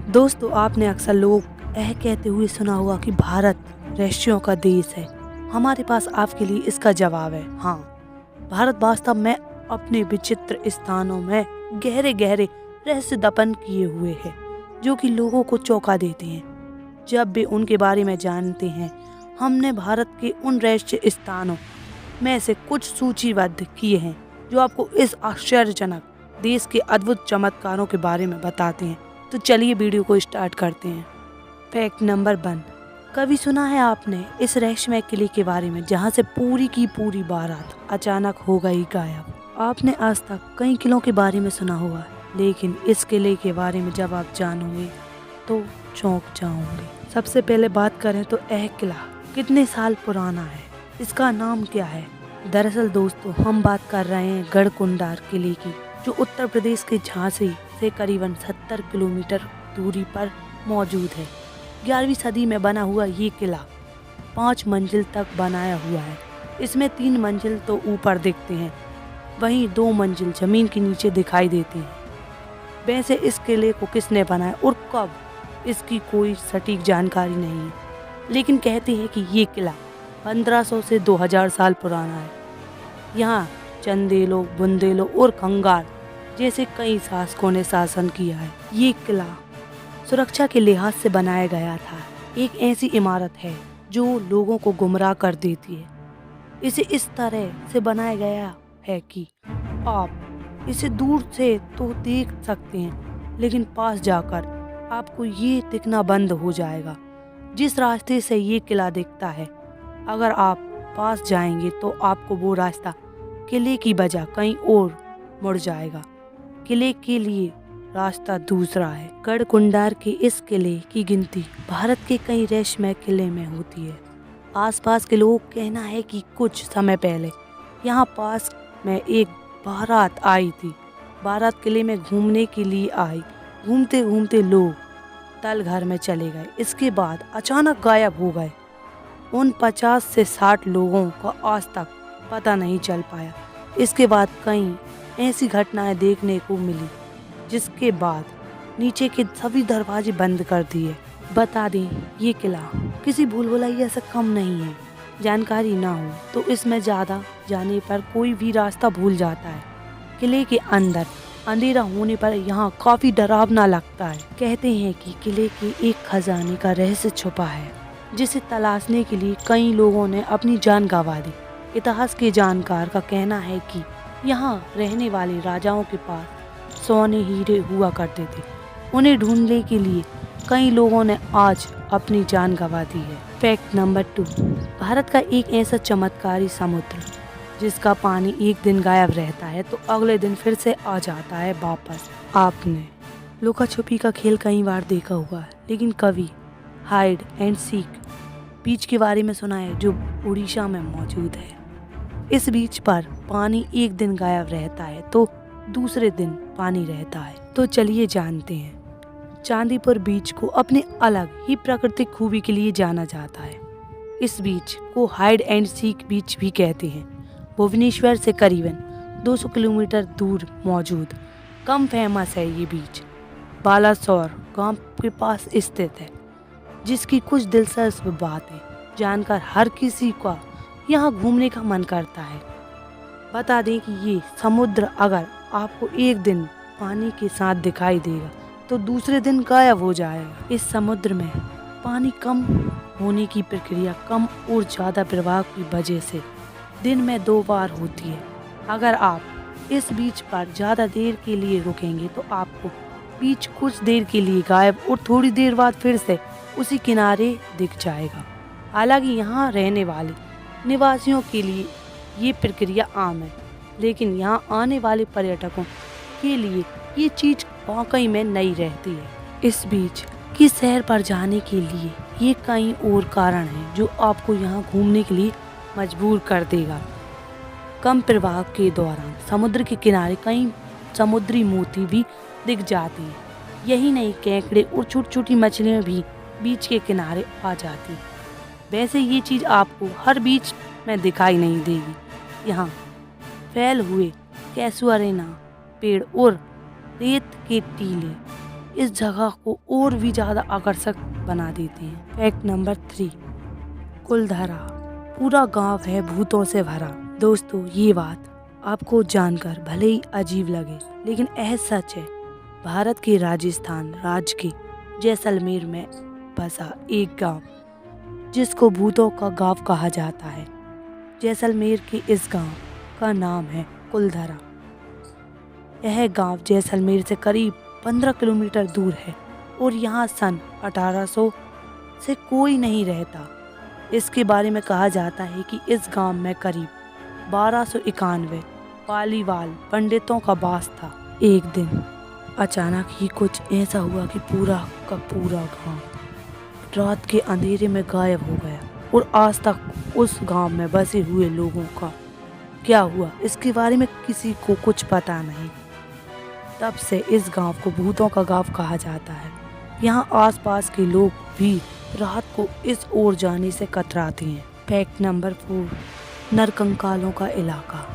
दोस्तों, आपने अक्सर लोग कहते हुए सुना होगा कि भारत रहस्यों का देश है। हमारे पास आपके लिए इसका जवाब है हाँ। भारत वास्तव में अपने विचित्र स्थानों में गहरे गहरे रहस्य दफन किए हुए है, जो कि लोगों को चौंका देते हैं जब भी उनके बारे में जानते हैं। हमने भारत के उन रहस्य स्थानों में से कुछ सूचीबद्ध किए हैं जो आपको इस आश्चर्यजनक देश के अद्भुत चमत्कारों के बारे में बताते हैं। तो चलिए वीडियो को स्टार्ट करते हैं। Fact number 1। कभी सुना है आपने इस रहस्यमय किले के बारे में जहां से पूरी की पूरी बारात अचानक हो गई गायब? आपने आज तक कई किलों के बारे में सुना होगा, लेकिन इस किले के बारे में जब आप जानोगे तो चौंक जाओगे। सबसे पहले बात करें तो यह किला कितने साल पुराना है, इसका नाम क्या है? दरअसल दोस्तों, हम बात कर रहे हैं गढ़कुंडार किले की, जो उत्तर प्रदेश के झांसी से करीबन 70 किलोमीटर दूरी पर मौजूद है। 11वीं सदी में बना हुआ ये किला 5 मंजिल तक बनाया हुआ है। इसमें 3 मंजिल तो ऊपर दिखते हैं, वहीं 2 मंजिल जमीन के नीचे दिखाई देते हैं। वैसे इस किले को किसने बनाया और कब, इसकी कोई सटीक जानकारी नहीं है, लेकिन कहते हैं कि ये किला 1500 से 2000 साल पुराना है। यहाँ चंदेलों, बुंदेलों और खंगार जैसे कई शासकों ने शासन किया है। ये किला सुरक्षा के लिहाज से बनाया गया था। एक ऐसी इमारत है जो लोगों को गुमराह कर देती है। इसे इस तरह से बनाया गया है कि आप इसे दूर से तो देख सकते हैं, लेकिन पास जाकर आपको ये दिखना बंद हो जाएगा। जिस रास्ते से ये किला दिखता है, अगर आप पास जाएंगे तो आपको वो रास्ता किले की बजाय कहीं और मुड़ जाएगा। किले के लिए रास्ता दूसरा है। गढ़कुंडार के इस किले की गिनती भारत के कई रहस्यमय किले में होती है। आसपास के लोगों का कहना है कि कुछ समय पहले यहाँ पास में एक बारात आई थी। बारात किले में घूमने के लिए आई। घूमते घूमते लोग तल घर में चले गए। इसके बाद अचानक गायब हो गए। उन 50 से 60 लोगों का आज तक पता नहीं चल पाया। इसके बाद कई ऐसी घटनाएं देखने को मिली, जिसके बाद नीचे के सभी दरवाजे बंद कर दिए। बता दें, ये किला किसी भूलभुलैया से कम नहीं है। जानकारी ना हो तो इसमें ज़्यादा जाने पर कोई भी रास्ता भूल जाता है। किले के अंदर अंधेरा होने पर यहाँ काफ़ी डरावना लगता है। कहते हैं कि किले के एक खजाने का रहस्य छुपा है, जिसे तलाशने के लिए कई लोगों ने अपनी जान गंवा दी। इतिहास के जानकार का कहना है कि यहाँ रहने वाले राजाओं के पास सोने हीरे हुआ करते थे। उन्हें ढूंढने के लिए कई लोगों ने आज अपनी जान गंवा दी है। Fact number 2। भारत का एक ऐसा चमत्कारी समुद्र जिसका पानी एक दिन गायब रहता है तो अगले दिन फिर से आ जाता है वापस। आपने लुका छुपी का खेल कई बार देखा होगा, लेकिन कभी हाइड एंड सीक बीच के बारे में सुना है, जो उड़ीसा में मौजूद है। इस बीच पर पानी एक दिन गायब रहता है तो दूसरे दिन पानी रहता है। तो चलिए जानते हैं। चांदीपुर बीच को अपने अलग ही प्राकृतिक खूबी के लिए जाना जाता है। इस बीच को हाइड एंड सीक बीच भी कहते हैं। भुवनेश्वर से करीबन 200 किलोमीटर दूर मौजूद कम फेमस है ये बीच बालासोर गांव के पास स्थित है, जिसकी कुछ दिलचस्प बातें जानकर हर किसी का यहाँ घूमने का मन करता है। बता दें कि ये समुद्र अगर आपको एक दिन पानी के साथ दिखाई देगा तो दूसरे दिन गायब हो जाएगा। इस समुद्र में पानी कम होने की प्रक्रिया कम और ज़्यादा प्रवाह की वजह से दिन में 2 बार होती है। अगर आप इस बीच पर ज़्यादा देर के लिए रुकेंगे तो आपको बीच कुछ देर के लिए गायब और थोड़ी देर बाद फिर से उसी किनारे दिख जाएगा। हालांकि यहाँ रहने वाले निवासियों के लिए ये प्रक्रिया आम है, लेकिन यहाँ आने वाले पर्यटकों के लिए ये चीज़ वाकई में नई रहती है। इस बीच की सैर पर जाने के लिए ये कई और कारण हैं जो आपको यहाँ घूमने के लिए मजबूर कर देगा। कम प्रवाह के दौरान समुद्र के किनारे कई समुद्री मोती भी दिख जाते हैं। यही नहीं, केकड़े और छोटी छोटी मछलियाँ भी बीच के किनारे आ जाती हैं। वैसे ये चीज़ आपको हर बीच में दिखाई नहीं देगी। यहाँ फैल हुए कैसुअरेना पेड़ और रेत के टीले इस जगह को और भी ज़्यादा आकर्षक बना देते हैं। फैक्ट नंबर 3, कुलधरा, पूरा गांव है भूतों से भरा। दोस्तों, ये बात आपको जानकर भले ही अजीब लगे, लेकिन यह सच है। भारत के राजस्थान राज्य के जैसलमेर में बसा एक गांव जिसको भूतों का गांव कहा जाता है। जैसलमेर के इस गांव का नाम है कुलधरा। यह गांव जैसलमेर से करीब 15 किलोमीटर दूर है और यहाँ सन 1800 से कोई नहीं रहता। इसके बारे में कहा जाता है कि इस गांव में करीब 1291 पालीवाल पंडितों का वास था। एक दिन अचानक ही कुछ ऐसा हुआ कि पूरा का पूरा गांव रात के अंधेरे में गायब हो गया और आज तक उस गांव में बसे हुए लोगों का क्या हुआ इसके बारे में किसी को कुछ पता नहीं। तब से इस गांव को भूतों का गांव कहा जाता है। यहाँ आसपास के लोग भी रात को इस ओर जाने से कतराते हैं। फैक्ट नंबर 4, नरकंकालों का इलाका।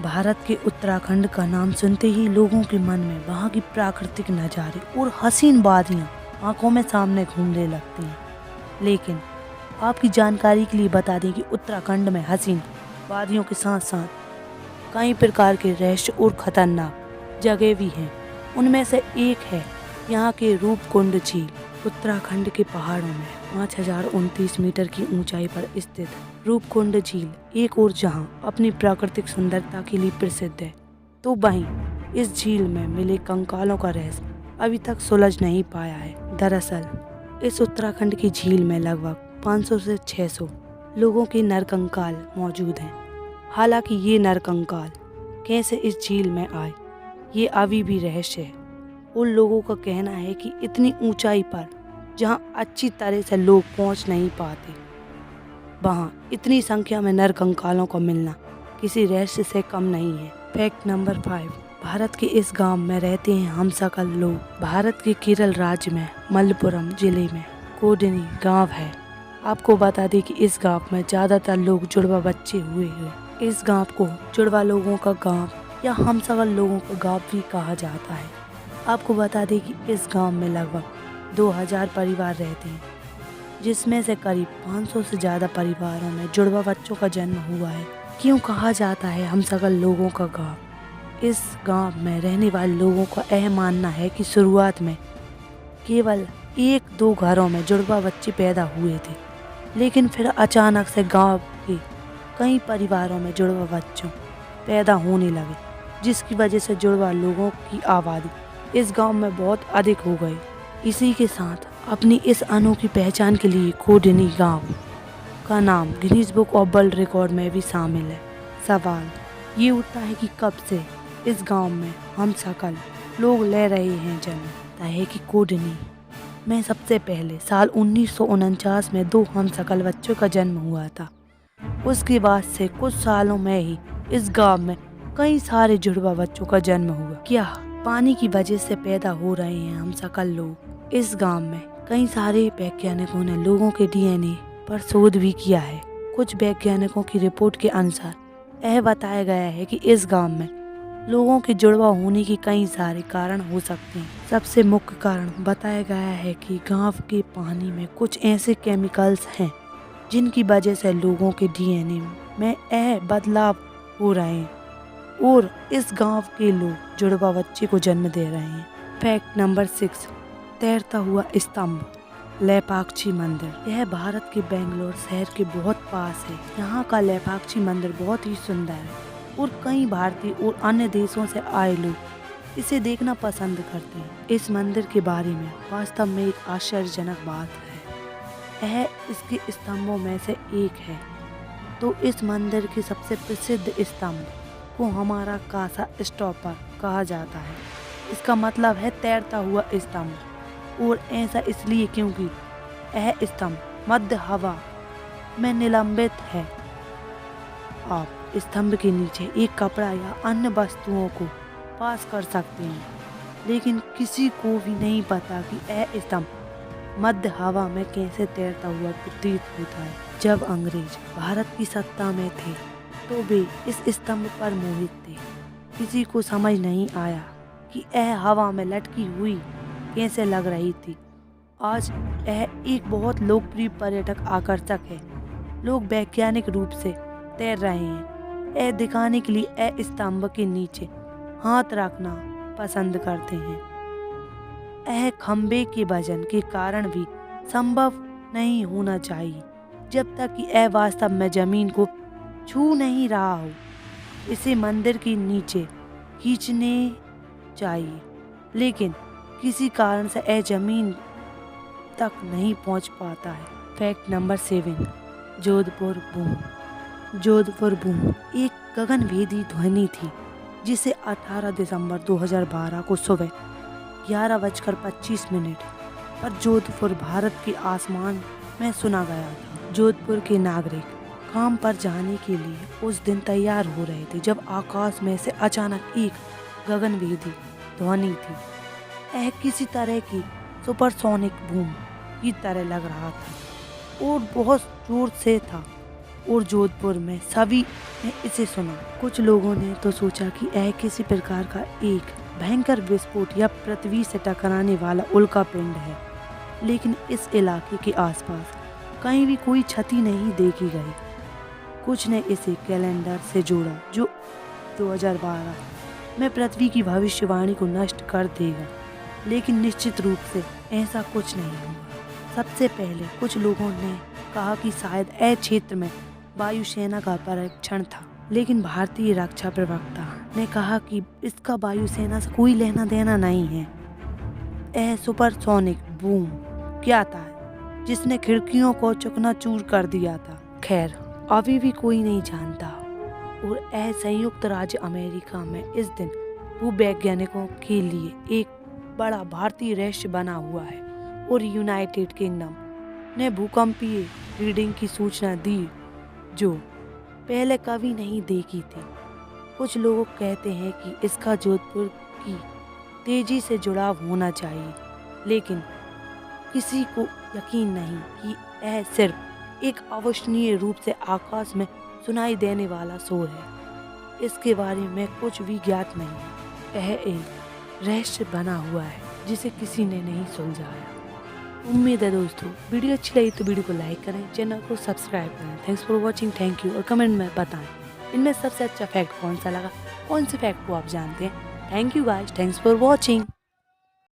भारत के उत्तराखंड का नाम सुनते ही लोगों के मन में वहाँ की प्राकृतिक नज़ारे और हसीन वादियाँ आंखों में सामने घूमने लगती हैं। लेकिन आपकी जानकारी के लिए बता दें कि उत्तराखंड में हसीन वादियों के साथ साथ कई प्रकार के रहस्य और खतरनाक जगह भी हैं। उनमें से एक है यहाँ के रूपकुंड झील। उत्तराखंड के पहाड़ों में 5029 मीटर की ऊंचाई पर स्थित रूपकुंड झील एक और जहाँ अपनी प्राकृतिक सुंदरता के लिए प्रसिद्ध है, तो वहीं इस झील में मिले कंकालों का रहस्य अभी तक सुलझ नहीं पाया है। दरअसल इस उत्तराखंड की झील में लगभग 500 से 600 लोगों के नरकंकाल मौजूद हैं। हालांकि ये नरकंकाल कैसे इस झील में आए, ये अभी भी रहस्य है। उन लोगों का कहना है कि इतनी ऊंचाई पर जहां अच्छी तरह से लोग पहुंच नहीं पाते, वहां इतनी संख्या में नरकंकालों का मिलना किसी रहस्य से कम नहीं है। फैक्ट नंबर 5, भारत के इस गांव में रहते हैं हम सकल लोग। भारत के केरल राज्य में मलप्पुरम जिले में कोडनी गांव है। आपको बता दें कि इस गांव में ज़्यादातर लोग जुड़वा बच्चे हुए हैं। इस गांव को जुड़वा लोगों का गांव या हम सकल लोगों का गांव भी कहा जाता है। आपको बता दें कि इस गांव में लगभग 2000 परिवार रहते हैं, जिसमें से करीब 500 से ज़्यादा परिवारों में जुड़वा बच्चों का जन्म हुआ है। क्यों कहा जाता है हम सकल लोगों का गांव? इस गांव में रहने वाले लोगों का यह मानना है कि शुरुआत में केवल 1-2 घरों में जुड़वा बच्चे पैदा हुए थे, लेकिन फिर अचानक से गांव के कई परिवारों में जुड़वा बच्चों पैदा होने लगे, जिसकी वजह से जुड़वा लोगों की आबादी इस गांव में बहुत अधिक हो गई। इसी के साथ अपनी इस अनोखी पहचान के लिए कोडनी गांव का नाम Guinness book of world record में भी शामिल है। सवाल ये उठता है कि कब से इस गांव में हम सकल लोग ले रहे हैं जन्म। है कि कोडनी में सबसे पहले साल 1949 में 2 हम सकल बच्चों का जन्म हुआ था। उसके बाद से कुछ सालों में ही इस गांव में कई सारे जुड़वा बच्चों का जन्म हुआ। क्या पानी की वजह से पैदा हो रहे हैं हम सकल लोग? इस गांव में कई सारे वैज्ञानिकों ने लोगों के डीएनए पर शोध भी किया है। कुछ वैज्ञानिकों की रिपोर्ट के अनुसार यह बताया गया है कि इस गांव में लोगों के जुड़वा होने के कई सारे कारण हो सकते हैं। सबसे मुख्य कारण बताया गया है कि गांव के पानी में कुछ ऐसे केमिकल्स हैं जिनकी वजह से लोगों के डीएनए में यह बदलाव हो रहे हैं और इस गांव के लोग जुड़वा बच्चे को जन्म दे रहे हैं। फैक्ट नंबर 6, तैरता हुआ स्तंभ लेपाक्षी मंदिर। यह भारत के बेंगलोर शहर के बहुत पास है। यहाँ का लेपाक्षी मंदिर बहुत ही सुंदर है और कई भारतीय और अन्य देशों से आए लोग इसे देखना पसंद करते हैं। इस मंदिर के बारे में वास्तव में एक आश्चर्यजनक बात है। यह इसके स्तंभों में से एक है। तो इस मंदिर के सबसे प्रसिद्ध स्तंभ को हमारा कासा स्टॉपर कहा जाता है। इसका मतलब है तैरता हुआ स्तंभ, और ऐसा इसलिए क्योंकि यह स्तंभ मध्य हवा में निलंबित है। आप स्तंभ के नीचे एक कपड़ा या अन्य वस्तुओं को पास कर सकते हैं, लेकिन किसी को भी नहीं पता कि यह स्तंभ मध्य हवा में कैसे तैरता हुआ प्रतीत होता है। जब अंग्रेज भारत की सत्ता में थे तो वे इस स्तंभ पर मोहित थे। किसी को समझ नहीं आया कि यह हवा में लटकी हुई कैसे लग रही थी। आज यह एक बहुत लोकप्रिय पर्यटक आकर्षक है। लोग वैज्ञानिक रूप से तैर रहे हैं। यह दिखाने के लिए यह स्तंभ के नीचे हाथ रखना पसंद करते हैं। यह खंबे के वजन के कारण भी संभव नहीं होना चाहिए जब तक कि यह वास्तव में जमीन को छू नहीं रहा हो। इसे मंदिर के नीचे खींचने चाहिए, लेकिन किसी कारण से यह जमीन तक नहीं पहुंच पाता है। Fact number 7, Jodhpur boom. Jodhpur boom एक गगनभेदी ध्वनि थी जिसे 18 दिसंबर 2012 को सुबह 11:25 पर जोधपुर भारत के आसमान में सुना गया था। जोधपुर के नागरिक काम पर जाने के लिए उस दिन तैयार हो रहे थे जब आकाश में से अचानक एक गगनभेदी ध्वनि थी। यह किसी तरह की सुपरसोनिक बूम की तरह लग रहा था और बहुत जोर से था, और जोधपुर में सभी ने इसे सुना। कुछ लोगों ने तो सोचा कि यह किसी प्रकार का एक भयंकर विस्फोट या पृथ्वी से टकराने वाला उल्का पिंड है, लेकिन इस इलाके के आसपास कहीं भी कोई क्षति नहीं देखी गई। कुछ ने इसे कैलेंडर से जोड़ा जो 2012 में पृथ्वी की भविष्यवाणी को नष्ट कर देगा, लेकिन निश्चित रूप से ऐसा कुछ नहीं हुआ। सबसे पहले कुछ लोगों ने कहा कि शायद यह क्षेत्र में वायुसेना का परीक्षण था, लेकिन भारतीय रक्षा प्रवक्ता ने कहा कि इसका वायुसेना से कोई लेना देना नहीं है। यह सुपरसोनिक बूम क्या था जिसने खिड़कियों को चकनाचूर कर दिया था? खैर, अभी भी कोई नहीं जानता, और यह संयुक्त राज्य अमेरिका में इस दिन भूवैज्ञानिकों के लिए एक बड़ा भारतीय रहस्य बना हुआ है, और यूनाइटेड किंगडम ने भूकंपीय रीडिंग की सूचना दी जो पहले कभी नहीं देखी थी। कुछ लोग कहते हैं कि इसका जोधपुर की तेजी से जुड़ाव होना चाहिए, लेकिन किसी को यकीन नहीं कि यह सिर्फ एक अविश्वसनीय रूप से आकाश में सुनाई देने वाला शोर है। इसके बारे में कुछ भी ज्ञात नहीं है। यह एक रहस्य बना हुआ है जिसे किसी ने नहीं सुलझाया। उम्मीद है दोस्तों वीडियो अच्छी लगी तो वीडियो को लाइक करें, चैनल को सब्सक्राइब करें। Thanks for watching, thank you, और कमेंट में बताएं इनमें सबसे अच्छा फैक्ट कौन सा लगा, कौन से फैक्ट को आप जानते हैं। Thank you guys, thanks for watching.